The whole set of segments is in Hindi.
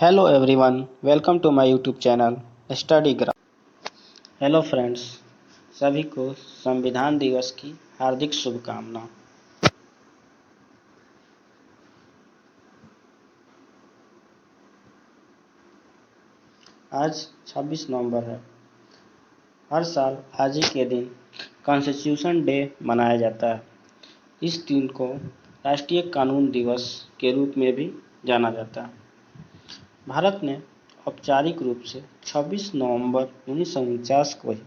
Hello everyone, welcome to my YouTube channel Study Graph. Hello friends, सभी को संविधान दिवस की हार्दिक शुभकामनाएं। आज 26 नवंबर है। हर साल आज ही के दिन कॉन्स्टिट्यूशन डे मनाया जाता है। इस दिन को राष्ट्रीय कानून दिवस के रूप में भी जाना जाता है। भारत ने औपचारिक रूप से 26 नवंबर 1949 को ही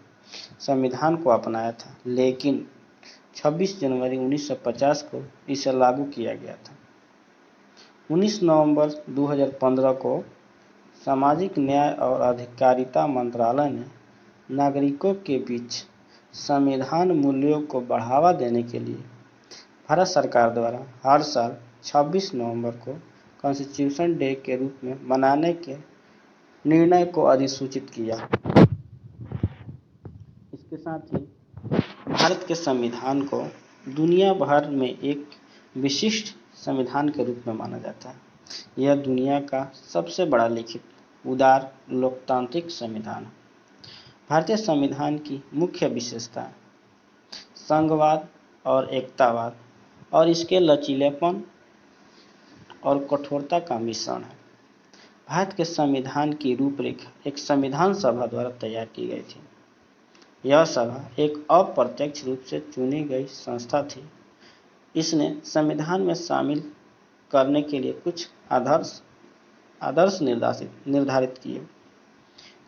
संविधान को अपनाया था, लेकिन 26 जनवरी 1950 को इसे लागू किया गया था। 19 नवंबर 2015 को सामाजिक न्याय और अधिकारिता मंत्रालय ने नागरिकों के बीच संविधान मूल्यों को बढ़ावा देने के लिए भारत सरकार द्वारा हर साल 26 नवंबर को कॉन्स्टिट्यूशन डे के रूप में मनाने के निर्णय को अधिसूचित किया। इसके साथ ही भारत के संविधान को दुनिया भर में एक विशिष्ट संविधान के रूप में माना जाता है। यह दुनिया का सबसे बड़ा लिखित, उदार, लोकतांत्रिक संविधान है। भारतीय संविधान की मुख्य विशेषताएं संघवाद और एकतावाद और इसके लचीलेपन और कठोरता का मिश्रण है। भारत के संविधान की रूपरेखा एक संविधान सभा द्वारा तैयार की गई थी। यह सभा एक अप्रत्यक्ष रूप से चुनी गई संस्था थी। इसने संविधान में शामिल करने के लिए कुछ आदर्श निर्धारित किए।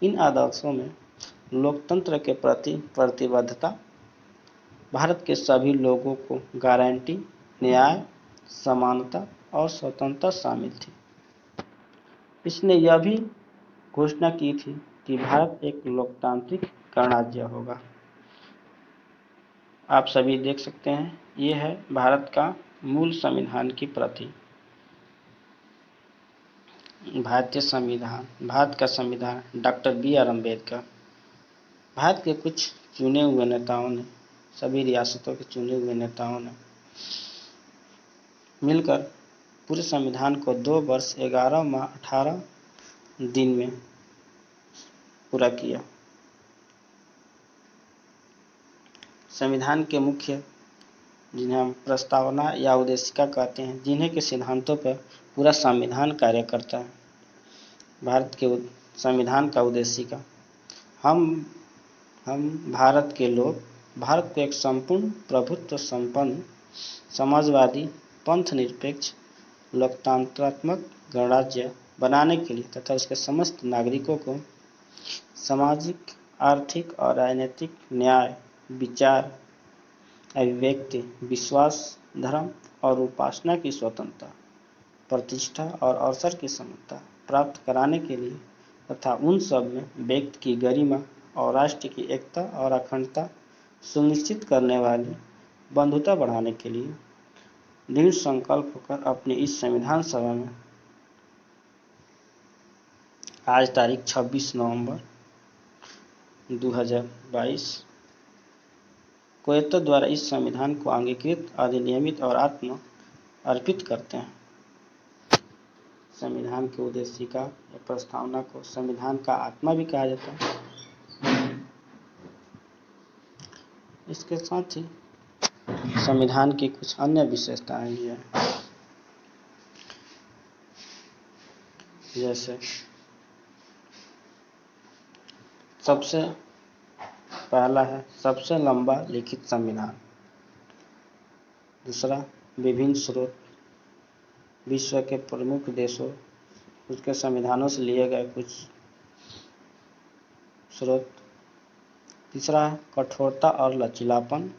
इन आदर्शों में लोकतंत्र के प्रति प्रतिबद्धता, भारत के सभी लोगों को गारंटी, न्याय, समानता और स्वतंत्रता शामिल थी। इसने यह भी घोषणा की थी कि भारत एक लोकतांत्रिक गणराज्य होगा। आप सभी देख सकते हैं, ये है भारत का मूल संविधान की प्रति। भारत का संविधान डॉक्टर BR अम्बेडकर, भारत के कुछ चुने हुए नेताओं ने, सभी रियासतों के चुने हुए नेताओं ने मिलकर पूरे संविधान को 2 वर्ष 11 माह 18 दिन में पूरा किया। संविधान के मुख्य, जिन्हें हम प्रस्तावना या उद्देशिका कहते हैं, जिन्हें के सिद्धांतों पर पूरा संविधान कार्य करता है। भारत के संविधान का उद्देशिका, हम भारत के लोग भारत को एक संपूर्ण प्रभुत्व संपन्न, समाजवादी, पंथ निरपेक्ष, लोकतंत्रात्मक गणराज्य बनाने के लिए तथा उसके समस्त नागरिकों को सामाजिक, आर्थिक और राजनीतिक न्याय, विचार, अभिव्यक्ति, विश्वास, धर्म और उपासना की स्वतंत्रता, प्रतिष्ठा और अवसर की समानता प्राप्त कराने के लिए तथा उन सब में व्यक्ति की गरिमा और राष्ट्र की एकता और अखंडता सुनिश्चित करने वाली बंधुता बढ़ाने के लिए दृढ़ संकल्प होकर अपनी इस संविधान सभा में आज तारीख 26 नवंबर 2022 को द्वारा इस संविधान को अंगीकृत, अधिनियमित और आत्म अर्पित करते हैं। संविधान के उद्देशिका या प्रस्तावना को संविधान का आत्मा भी कहा जाता है। इसके साथ ही संविधान की कुछ अन्य विशेषताएं भी हैं, जैसे सबसे पहला है सबसे लंबा लिखित संविधान। दूसरा, विभिन्न स्रोत, विश्व के प्रमुख देशों उसके संविधानों से लिए गए कुछ स्रोत। तीसरा है कठोरता और लचीलापन।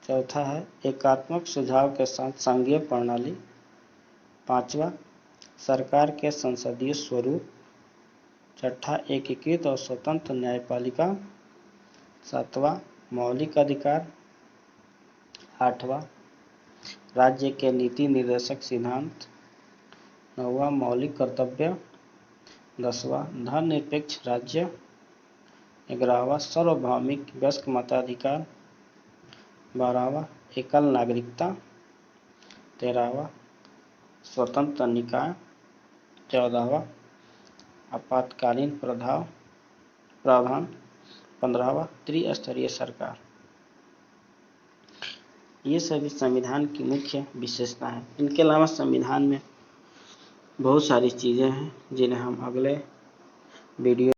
चौथा है एकात्मक सुझाव के साथ संघीय प्रणाली। पांचवा, सरकार के संसदीय स्वरूप। छठा, एकीकृत और स्वतंत्र न्यायपालिका। सातवां, मौलिक अधिकार। आठवां, राज्य के नीति निर्देशक सिद्धांत। नौवां, मौलिक कर्तव्य। 10वां, धर्मनिरपेक्ष राज्य। 11वां, सार्वभौमिक वयस्क मताधिकार। 12वां, एकल नागरिकता। 13वां, स्वतंत्र निकाय। 14वां आपातकालीन प्रावधान, 15वां त्रिस्तरीय सरकार। ये सभी संविधान की मुख्य विशेषता है। इनके अलावा संविधान में बहुत सारी चीज़ें हैं जिन्हें हम अगले वीडियो